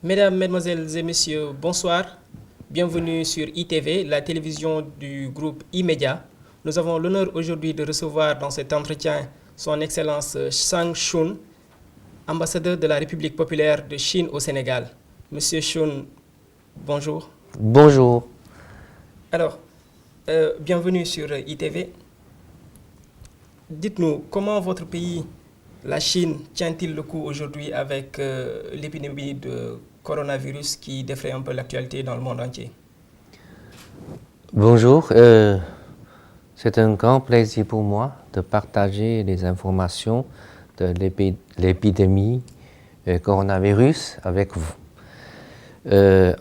Mesdames, Mesdemoiselles et Messieurs, bonsoir. Bienvenue sur ITV, la télévision du groupe E-Media. Nous avons l'honneur aujourd'hui de recevoir dans cet entretien Son Excellence Zhang Shun, ambassadeur de la République populaire de Chine au Sénégal. Monsieur Shun, bonjour. Bonjour. Alors, bienvenue sur ITV. Dites-nous, comment votre pays, la Chine, tient-il le coup aujourd'hui avec l'épidémie de coronavirus qui défraie un peu l'actualité dans le monde entier? Bonjour. C'est un grand plaisir pour moi de partager les informations de l'épidémie coronavirus avec vous.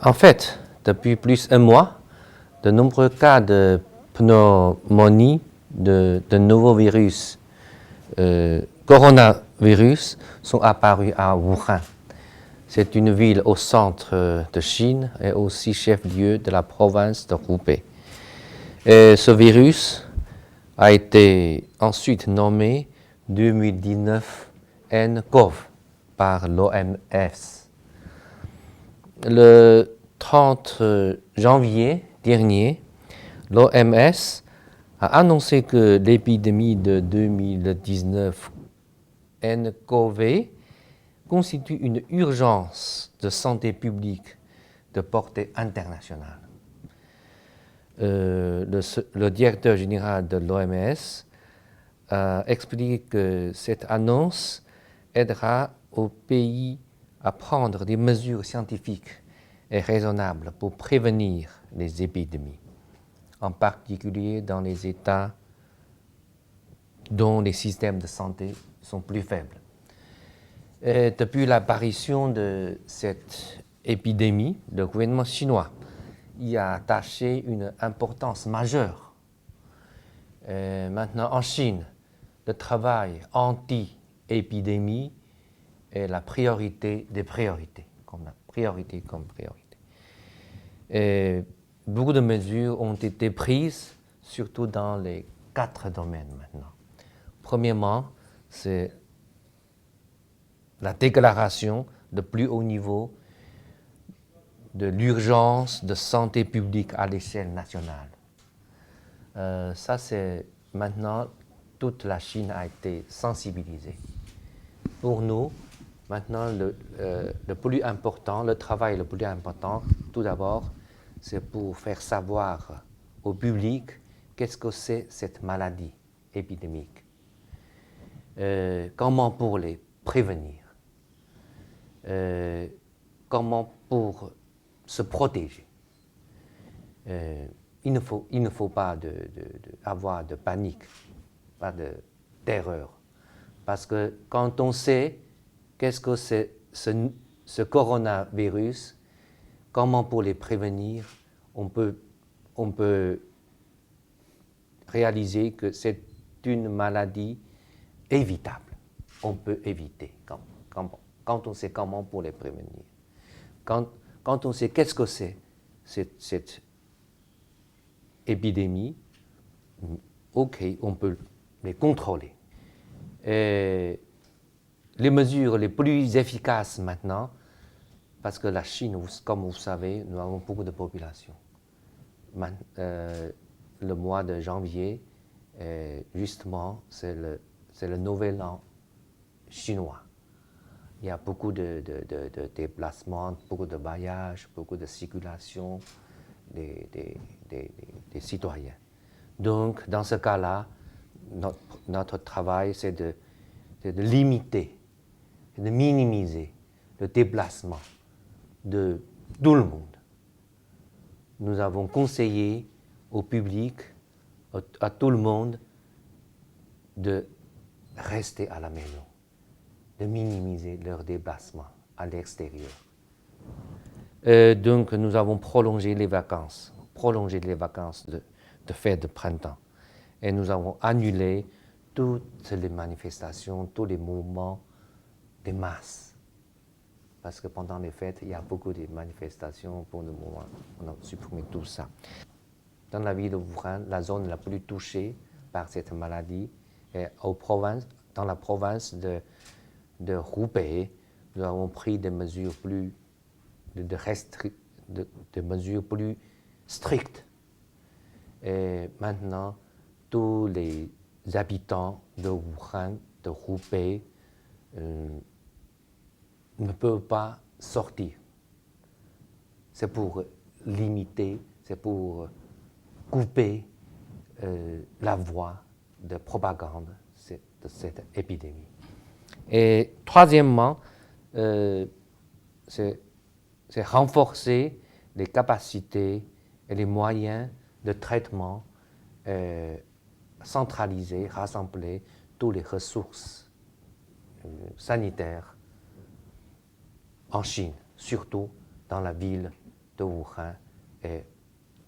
En fait, depuis plus d'un mois, de nombreux cas de pneumonie de nouveaux virus coronavirus sont apparus à Wuhan. C'est une ville au centre de Chine et aussi chef-lieu de la province de Hubei. Et ce virus a été ensuite nommé 2019 nCoV par l'OMS. Le 30 janvier dernier, l'OMS a annoncé que l'épidémie de 2019 nCoV constitue une urgence de santé publique de portée internationale. Le directeur général de l'OMS a expliqué que cette annonce aidera aux pays à prendre des mesures scientifiques et raisonnables pour prévenir les épidémies, en particulier dans les États dont les systèmes de santé sont plus faibles. Et depuis l'apparition de cette épidémie, le gouvernement chinois y a attaché une importance majeure. Maintenant, en Chine, le travail anti-épidémie est la priorité des priorités, comme priorité. Et beaucoup de mesures ont été prises, surtout dans les 4 domaines maintenant. Premièrement, c'est la déclaration de plus haut niveau de l'urgence de santé publique à l'échelle nationale. Ça, c'est maintenant, toute la Chine a été sensibilisée. Pour nous, maintenant, le plus important, le travail le plus important, tout d'abord, c'est pour faire savoir au public qu'est-ce que c'est cette maladie épidémique. Comment pour les prévenir. Comment pour se protéger. Il ne faut pas avoir de panique, pas de terreur. Parce que quand on sait qu'est-ce que c'est ce coronavirus, comment pour les prévenir, on peut réaliser que c'est une maladie évitable. On peut éviter quand on sait comment pour les prévenir. Quand on sait qu'est-ce que c'est cette épidémie, ok, on peut les contrôler. Et les mesures les plus efficaces maintenant, parce que la Chine, comme vous savez, nous avons beaucoup de population. Le mois de janvier, justement, c'est le nouvel an chinois. Il y a beaucoup de déplacements, beaucoup de voyages, beaucoup de circulation des citoyens. Donc, dans ce cas-là, notre travail, c'est de limiter, de minimiser le déplacement de tout le monde. Nous avons conseillé au public, à tout le monde, de rester à la maison, de minimiser leur déplacement à l'extérieur. Donc, nous avons prolongé les vacances de fête de printemps. Et nous avons annulé toutes les manifestations, tous les mouvements de masse. Parce que pendant les fêtes, il y a beaucoup de manifestations pour le moment. On a supprimé tout ça. Dans la ville de Wuhan, la zone la plus touchée par cette maladie est dans la province de Hubei. Nous avons pris des mesures plus de mesures plus strictes. Et maintenant, tous les habitants de Wuhan, de Hubei, ne peuvent pas sortir. C'est pour limiter, c'est pour couper la voie de propagande de cette épidémie. Et troisièmement, c'est renforcer les capacités et les moyens de traitement, centraliser, rassembler toutes les ressources sanitaires en Chine, surtout dans la ville de Wuhan et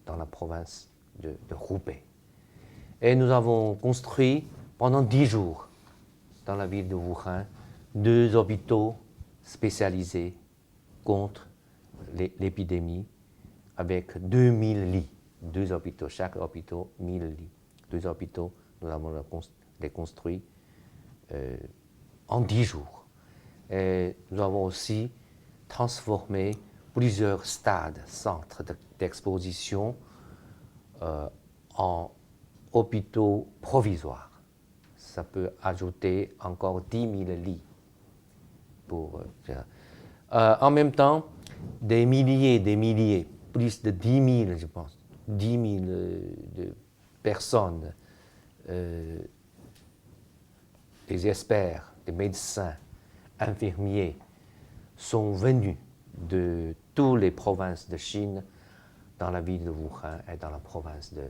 dans la province de Hubei. Et nous avons construit pendant 10 jours dans la ville de Wuhan 2 hôpitaux spécialisés contre l'épidémie avec 2000 lits. 2 hôpitaux, chaque hôpital 1000 lits. 2 hôpitaux, nous avons les construits en 10 jours. Et nous avons aussi transformé plusieurs stades, centres d'exposition en hôpitaux provisoires. Ça peut ajouter encore 10 000 lits. En même temps, des milliers, plus de 10 000, je pense, 10 000 de personnes, des experts, des médecins, infirmiers, sont venus de toutes les provinces de Chine dans la ville de Wuhan et dans la province de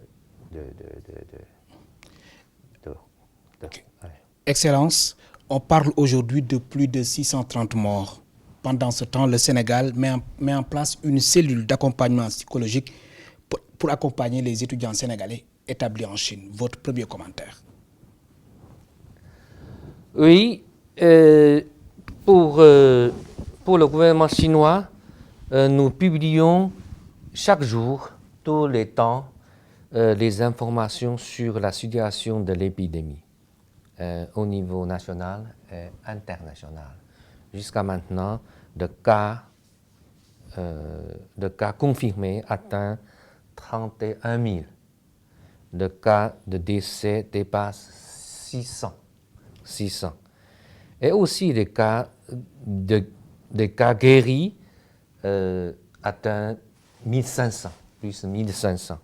Excellence, on parle aujourd'hui de plus de 630 morts. Pendant ce temps, le Sénégal met en place une cellule d'accompagnement psychologique pour accompagner les étudiants sénégalais établis en Chine. Votre premier commentaire? Oui, pour le gouvernement chinois, nous publions chaque jour, tous les temps, les informations sur la situation de l'épidémie au niveau national et international. Jusqu'à maintenant, le cas confirmés atteint 31 000. Le cas de décès dépasse 600. Et aussi les cas guéris atteint 1500, plus de 1500.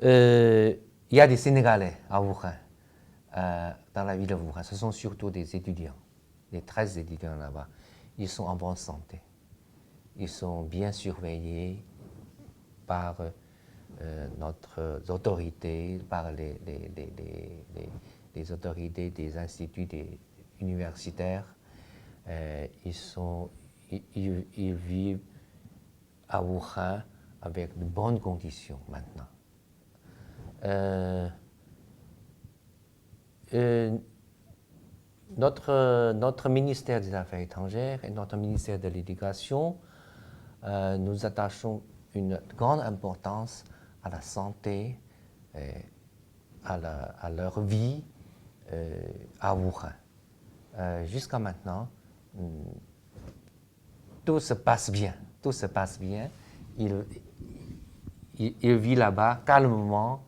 Il y a des Sénégalais à Wuhan, dans la ville de Wuhan. Ce sont surtout des étudiants, les 13 étudiants là-bas. Ils sont en bonne santé. Ils sont bien surveillés par notre autorité, par les autorités des instituts universitaires. Ils vivent à Wuhan avec de bonnes conditions maintenant. Notre ministère des Affaires étrangères et notre ministère de l'Éducation, nous attachons une grande importance à la santé, à leur vie à Wuhan. Jusqu'à maintenant, tout se passe bien. Ils vivent là-bas calmement.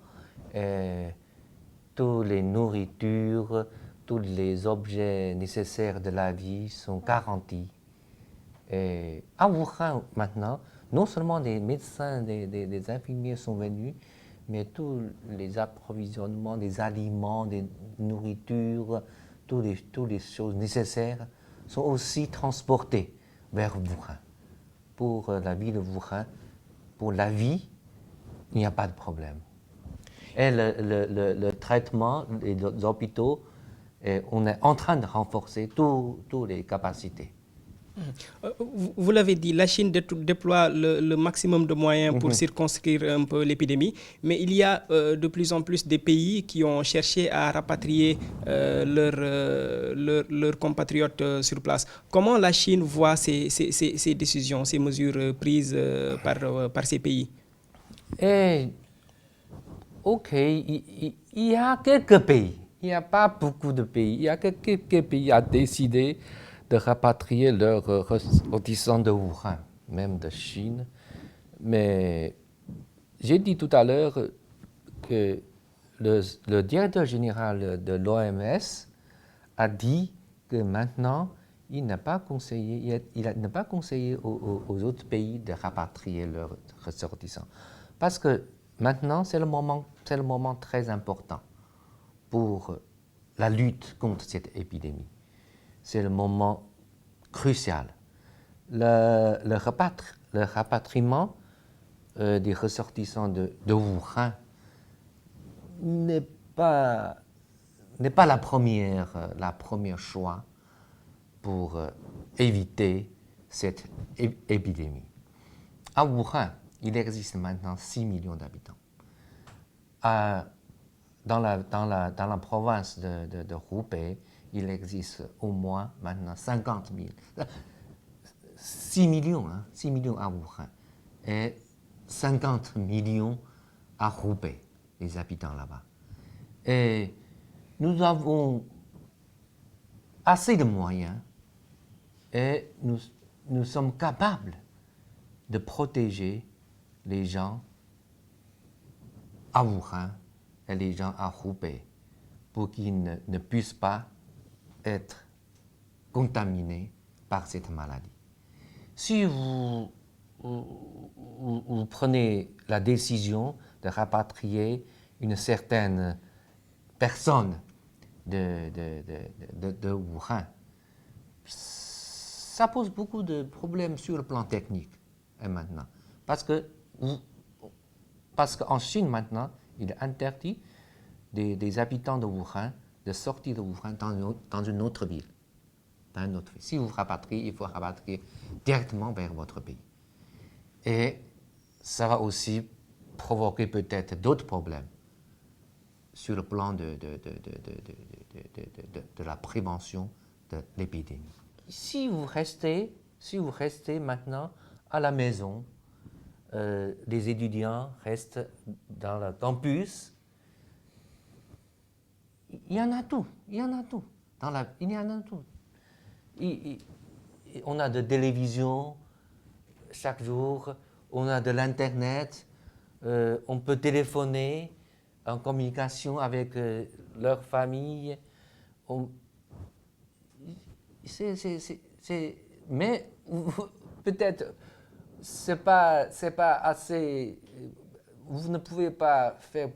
Toutes les nourritures, tous les objets nécessaires de la vie sont garantis. Et à Wuhan, maintenant, non seulement des médecins, des infirmiers sont venus, mais tous les approvisionnements, des aliments, des nourritures, toutes les choses nécessaires sont aussi transportés vers Wuhan. Pour la ville de Wuhan, pour la vie, il n'y a pas de problème. Et le traitement des hôpitaux, on est en train de renforcer toutes les capacités. Vous l'avez dit, la Chine déploie le maximum de moyens pour circonscrire un peu l'épidémie, mais il y a de plus en plus des pays qui ont cherché à rapatrier leurs compatriotes sur place. Comment la Chine voit ces décisions, ces mesures prises par ces pays? Ok, il y a quelques pays, il n'y a pas beaucoup de pays, il y a quelques pays qui ont décidé de rapatrier leurs ressortissants de Wuhan. même de Chine. Mais j'ai dit tout à l'heure que le directeur général de l'OMS a dit que maintenant, il n'a pas conseillé, n'a pas conseillé aux autres pays de rapatrier leurs ressortissants. Parce que maintenant, c'est le moment très important pour la lutte contre cette épidémie. C'est le moment crucial. Le rapatriement des ressortissants de Wuhan n'est pas la première choix pour éviter cette épidémie. À Wuhan, il existe maintenant 6 millions d'habitants. Dans la province de Hubei, il existe au moins maintenant 50 000. 6 millions à Wuhan et 50 millions à Hubei, les habitants là-bas. Et nous avons assez de moyens et nous sommes capables de protéger les gens à Wuhan et les gens à Hubei pour qu'ils ne puissent pas être contaminés par cette maladie. Si vous prenez la décision de rapatrier une certaine personne de Wuhan, ça pose beaucoup de problèmes sur le plan technique maintenant. Parce qu'en Chine maintenant, il est interdit des habitants de Wuhan de sortir de Wuhan dans une autre ville. Si vous rapatriez, il faut rapatrier directement vers votre pays. Et ça va aussi provoquer peut-être d'autres problèmes sur le plan de la prévention de l'épidémie. Si vous restez maintenant à la maison, les étudiants restent dans le campus, il y en a tout. On a de télévision chaque jour, on a de l'internet, on peut téléphoner en communication avec leur famille. Mais peut-être c'est pas assez. Vous ne pouvez pas faire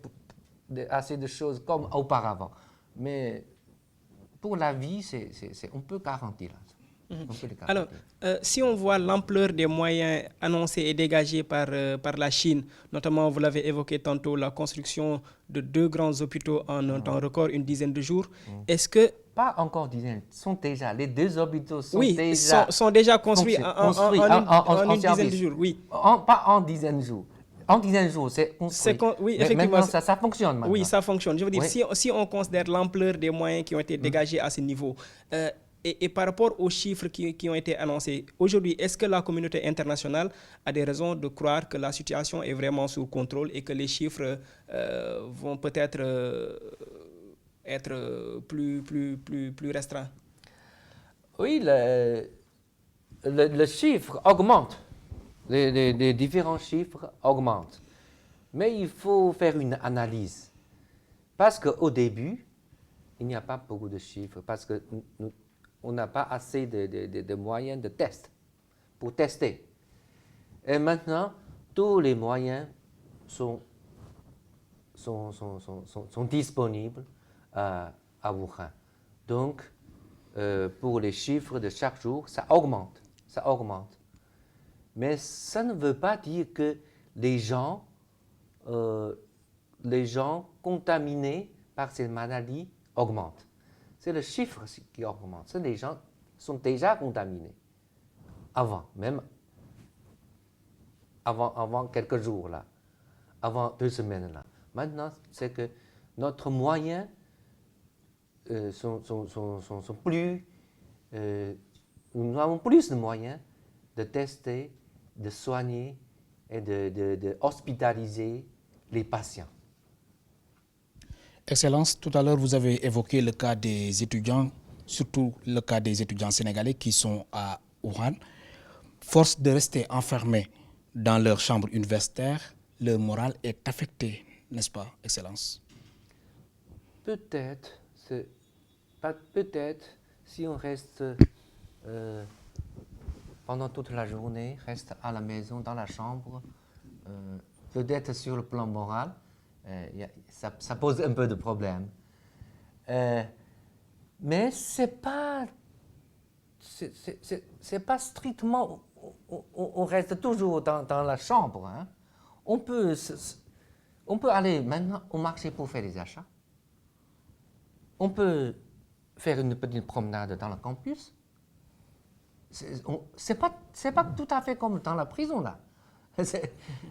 assez de choses comme auparavant. Mais pour la vie, on peut garantir. Alors, si on voit l'ampleur des moyens annoncés et dégagés par la Chine, notamment, vous l'avez évoqué tantôt, la construction de 2 grands hôpitaux en un temps record, une dizaine de jours, est-ce que... Pas encore dizaine, les 2 hôpitaux sont sont déjà construits en une dizaine de jours, oui. Pas en dizaine de jours. En dizaine de jours, c'est construit. Oui, effectivement. Maintenant, ça fonctionne maintenant. Oui, ça fonctionne. Je veux dire, Oui. si on considère l'ampleur des moyens qui ont été dégagés à ce niveau, et par rapport aux chiffres qui ont été annoncés, aujourd'hui, est-ce que la communauté internationale a des raisons de croire que la situation est vraiment sous contrôle et que les chiffres vont peut-être être plus restreints? Oui, le chiffre augmente. Les différents chiffres augmentent. Mais il faut faire une analyse. Parce qu'au début, il n'y a pas beaucoup de chiffres, parce qu'on n'a pas assez de moyens de test pour tester. Et maintenant, tous les moyens sont disponibles à Wuhan. Donc, pour les chiffres de chaque jour, ça augmente. Mais ça ne veut pas dire que les gens contaminés par cette maladie augmentent. C'est le chiffre qui augmente. Les gens sont déjà contaminés même avant quelques jours là, avant 2 semaines là. Maintenant, c'est que notre moyen sont plus. Nous avons plus de moyens de tester, de soigner et de hospitaliser les patients. Excellence, tout à l'heure, vous avez évoqué le cas des étudiants, surtout le cas des étudiants sénégalais qui sont à Wuhan. force de rester enfermés dans leur chambre universitaire, leur morale est affectée, n'est-ce pas, Excellence? Peut-être, peut-être, si on reste pendant toute la journée, reste à la maison, dans la chambre, peut-être sur le plan moral, ça pose un peu de problème. Mais c'est pas strictement, on reste toujours dans la chambre. Hein. On peut aller maintenant au marché pour faire des achats. On peut faire une petite promenade dans le campus. C'est pas tout à fait comme dans la prison là.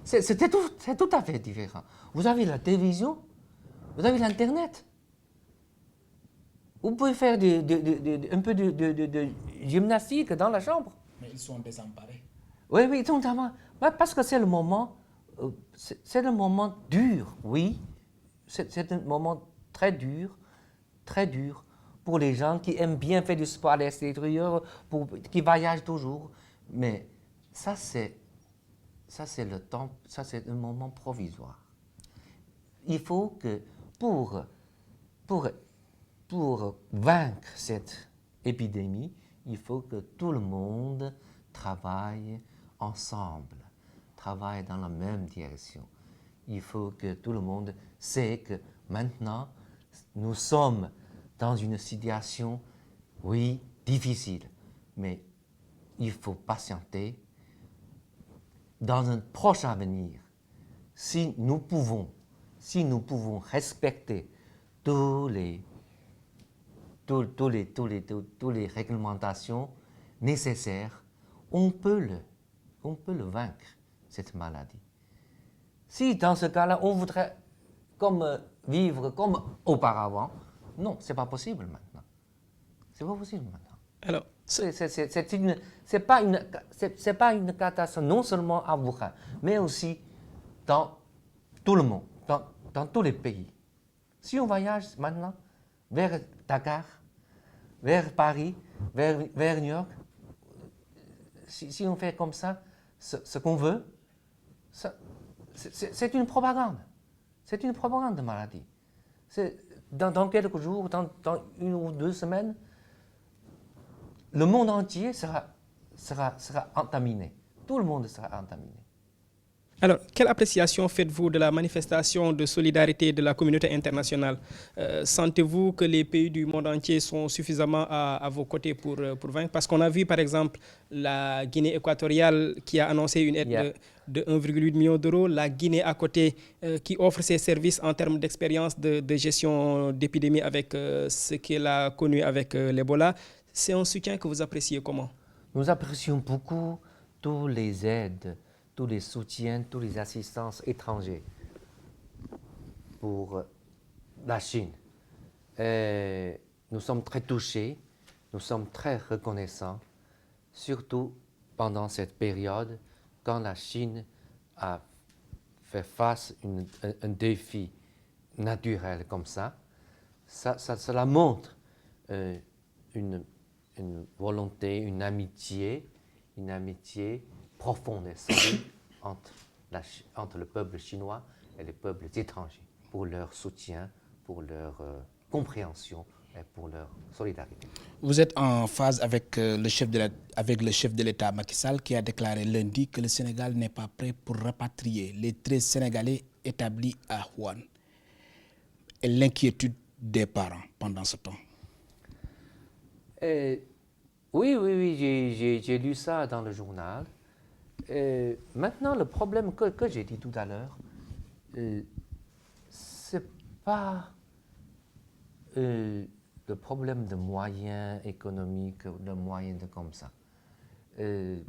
C'est tout à fait différent. Vous avez la télévision, vous avez l'Internet. Vous pouvez faire un peu de gymnastique dans la chambre. Mais ils sont désemparés. Oui, oui, totalement. Ouais, parce que c'est le moment dur, oui. C'est un moment très dur pour les gens qui aiment bien faire du sport à l'extérieur, qui voyagent toujours. Mais ça, c'est le temps, ça, c'est un moment provisoire. Il faut que pour vaincre cette épidémie, il faut que tout le monde travaille ensemble, travaille dans la même direction. Il faut que tout le monde sait que maintenant, nous sommes dans une situation, oui, difficile, mais il faut patienter. Dans un proche avenir, si nous pouvons respecter tous les réglementations nécessaires, on peut le vaincre, cette maladie. Si dans ce cas-là, on voudrait vivre comme auparavant, non, c'est pas possible maintenant. C'est pas possible maintenant. Alors, C'est pas une catastrophe non seulement à Wuhan, mais aussi dans tout le monde, dans tous les pays. Si on voyage maintenant vers Dakar, vers Paris, vers New York, si on fait comme ça, ce qu'on veut, c'est une propagande. C'est une propagande de maladie. Dans quelques jours, dans 1 ou 2 semaines, le monde entier sera entaminé. Tout le monde sera entaminé. Alors, quelle appréciation faites-vous de la manifestation de solidarité de la communauté internationale? Sentez-vous que les pays du monde entier sont suffisamment à vos côtés pour vaincre? Parce qu'on a vu, par exemple, la Guinée équatoriale qui a annoncé une aide de 1,8 million d'euros, la Guinée à côté qui offre ses services en termes d'expérience de gestion d'épidémie avec ce qu'elle a connu avec l'Ebola. C'est un soutien que vous appréciez comment? Nous apprécions beaucoup tous les aides, tous les soutiens, toutes les assistances étrangères pour la Chine. Et nous sommes très touchés, nous sommes très reconnaissants, surtout pendant cette période quand la Chine a fait face à un défi naturel comme ça. Cela montre une volonté, une amitié profonde et solide entre le peuple chinois et les peuples étrangers pour leur soutien, pour leur compréhension et pour leur solidarité. Vous êtes en phase avec le chef de l'État Macky Sall qui a déclaré lundi que le Sénégal n'est pas prêt pour rapatrier les 13 Sénégalais établis à Wuhan. Et l'inquiétude des parents pendant ce temps. Oui, j'ai lu ça dans le journal. Maintenant, le problème que j'ai dit tout à l'heure, c'est pas le problème de moyens économiques, de moyens comme ça. Le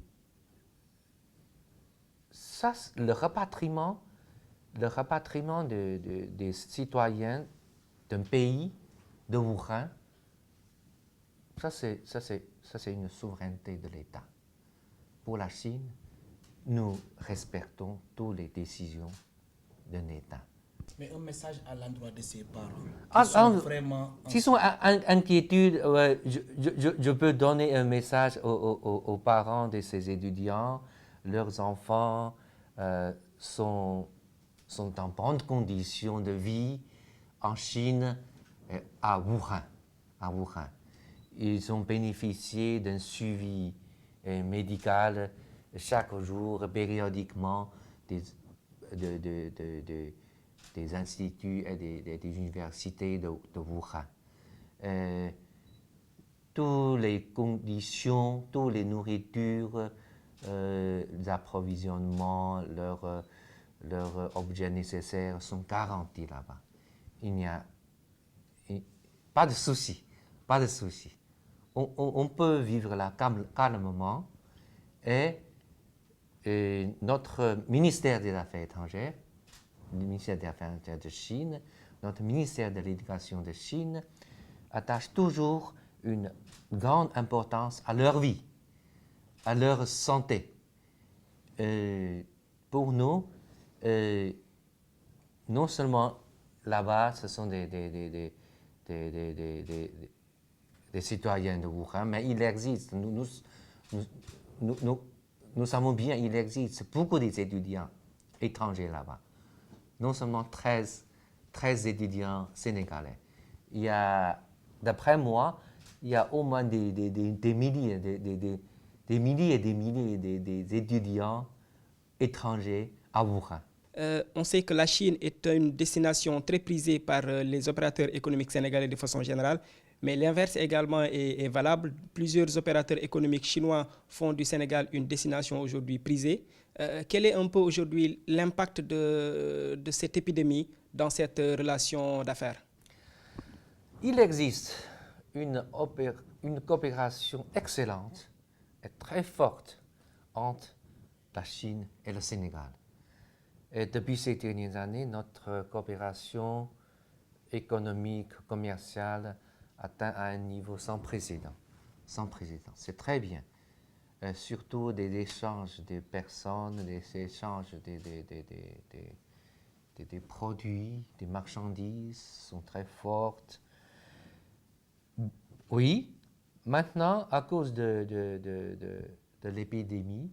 rapatriement des citoyens d'un pays, de Wuhan, ça c'est une souveraineté de l'État. Pour la Chine, nous respectons toutes les décisions d'un État. Mais un message à l'endroit de ses parents Ah, qui sont vraiment... S'ils sont inquiétudes, ouais, je peux donner un message aux parents de ces étudiants. Leurs enfants sont en bonnes conditions de vie en Chine, à Wuhan. À Wuhan. Ils ont bénéficié d'un suivi médical chaque jour, périodiquement, des instituts et des universités de Wuhan. Toutes les conditions, toutes les nourritures, les approvisionnements, leurs objets nécessaires sont garantis là-bas. Il n'y a pas de souci, pas de souci. On peut vivre là calmement et notre ministère des Affaires étrangères, le ministère des Affaires étrangères de Chine, notre ministère de l'Éducation de Chine attache toujours une grande importance à leur vie, à leur santé. Pour nous, non seulement là-bas, ce sont des citoyens de Wuhan, mais il existe, nous savons bien, il existe beaucoup d'étudiants étrangers là-bas. Non seulement 13 étudiants sénégalais. Il y a, d'après moi, il y a au moins des milliers, des milliers et des milliers d'étudiants étrangers à Wuhan. On sait que la Chine est une destination très prisée par les opérateurs économiques sénégalais de façon générale, mais l'inverse également est valable. Plusieurs opérateurs économiques chinois font du Sénégal une destination aujourd'hui prisée. Quel est un peu aujourd'hui l'impact de cette épidémie dans cette relation d'affaires? Il existe une coopération excellente et très forte entre la Chine et le Sénégal. Et depuis ces dernières années, notre coopération économique, commerciale atteint à un niveau sans précédent. Sans précédent. C'est très bien. Surtout des échanges de personnes, des échanges des produits, des marchandises sont très fortes. Oui, maintenant, à cause de l'épidémie,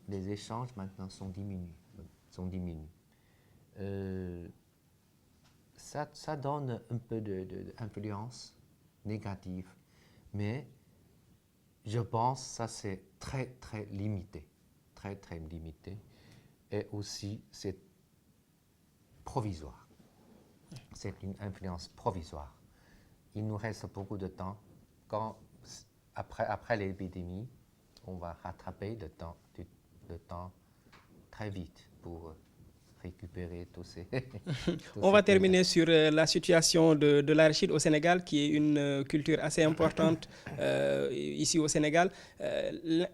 les échanges maintenant sont diminués. Ça donne un peu d'influence négative, mais je pense que ça c'est très limité, très limité, et aussi c'est provisoire. C'est une influence provisoire. Il nous reste beaucoup de temps. Après l'épidémie, on va rattraper le temps très vite pour récupérer tous ces... On va terminer sur la situation de l'arachide au Sénégal, qui est une culture assez importante ici au Sénégal.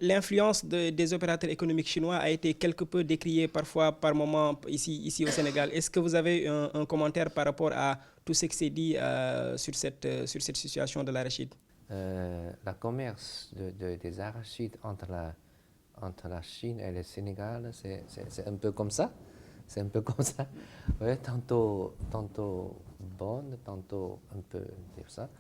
L'influence des opérateurs économiques chinois a été quelque peu décriée parfois, par moments, ici au Sénégal. Est-ce que vous avez un commentaire par rapport à tout ce qui s'est dit sur cette situation de l'arachide? Le commerce des arachides entre la Chine et le Sénégal, c'est un peu comme ça. C'est un peu comme ça. Ouais, tantôt bonne, tantôt un peu dire ça.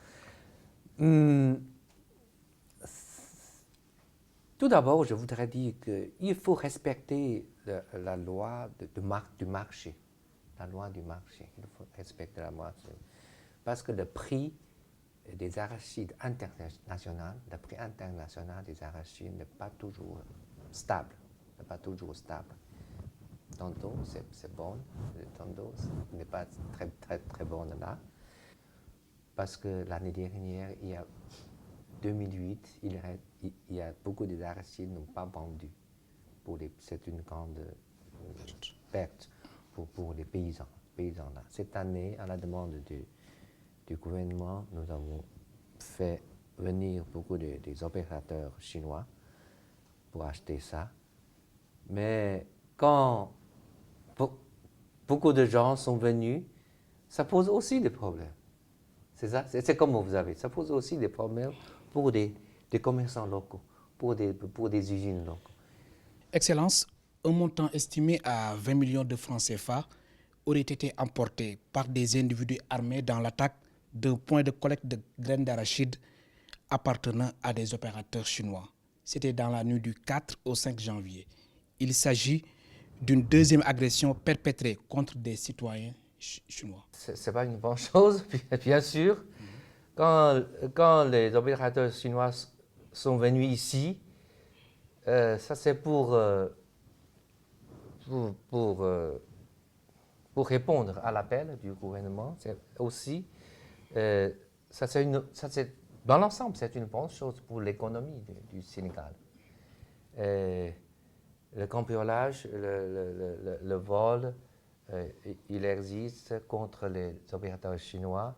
Tout d'abord, je voudrais dire qu'il faut respecter la loi du marché. La loi du marché. Il faut respecter la loi. Parce que le prix des arachides internationaux, le prix international des arachides n'est pas toujours stable. Tantôt c'est bon, tantôt ce n'est pas très bon là. Parce que l'année dernière, 2008, il y a beaucoup d'arachides qui n'ont pas vendu. C'est une grande perte pour les paysans là. Cette année, à la demande du gouvernement, nous avons fait venir beaucoup des opérateurs chinois pour acheter ça. Mais quand beaucoup de gens sont venus, ça pose aussi des problèmes. C'est ça, c'est comme vous avez. Ça pose aussi des problèmes pour des commerçants locaux, pour des usines locales. Excellence, un montant estimé à 20 millions de francs CFA aurait été emporté par des individus armés dans l'attaque d'un point de collecte de graines d'arachide appartenant à des opérateurs chinois. C'était dans la nuit du 4 au 5 janvier. Il s'agit d'une deuxième agression perpétrée contre des citoyens chinois. Ce n'est pas une bonne chose, bien sûr. Quand les opérateurs chinois sont venus ici, ça c'est pour répondre à l'appel du gouvernement. C'est aussi, dans l'ensemble, c'est une bonne chose pour l'économie du Sénégal. Le cambriolage, le vol, il existe contre les opérateurs chinois.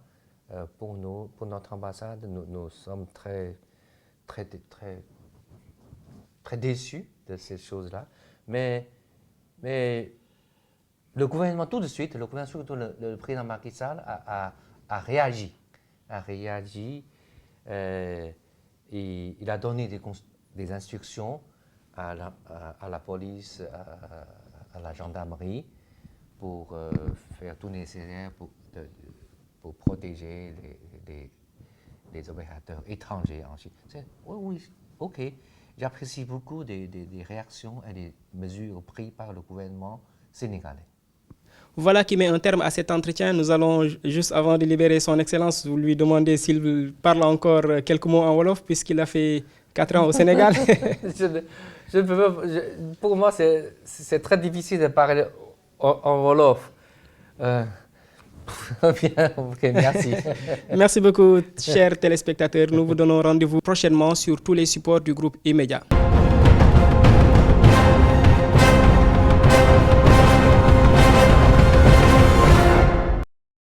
Pour nous, pour notre ambassade, nous sommes très déçus de ces choses-là. Mais le gouvernement, tout de suite, surtout le président Macky Sall a réagi. Il a donné des instructions à la police, à la gendarmerie, pour faire tout nécessaire pour protéger les opérateurs étrangers en Chine. Oui, ok. J'apprécie beaucoup des réactions et des mesures prises par le gouvernement sénégalais. Voilà qui met un terme à cet entretien. Nous allons, juste avant de libérer son Excellence, vous lui demander s'il parle encore quelques mots en Wolof, puisqu'il a fait 4 ans au Sénégal. Je ne peux pas, pour moi, c'est très difficile de parler en Wolof. Bien, ok, merci. Merci beaucoup, chers téléspectateurs. Nous vous donnons rendez-vous prochainement sur tous les supports du groupe E-Media.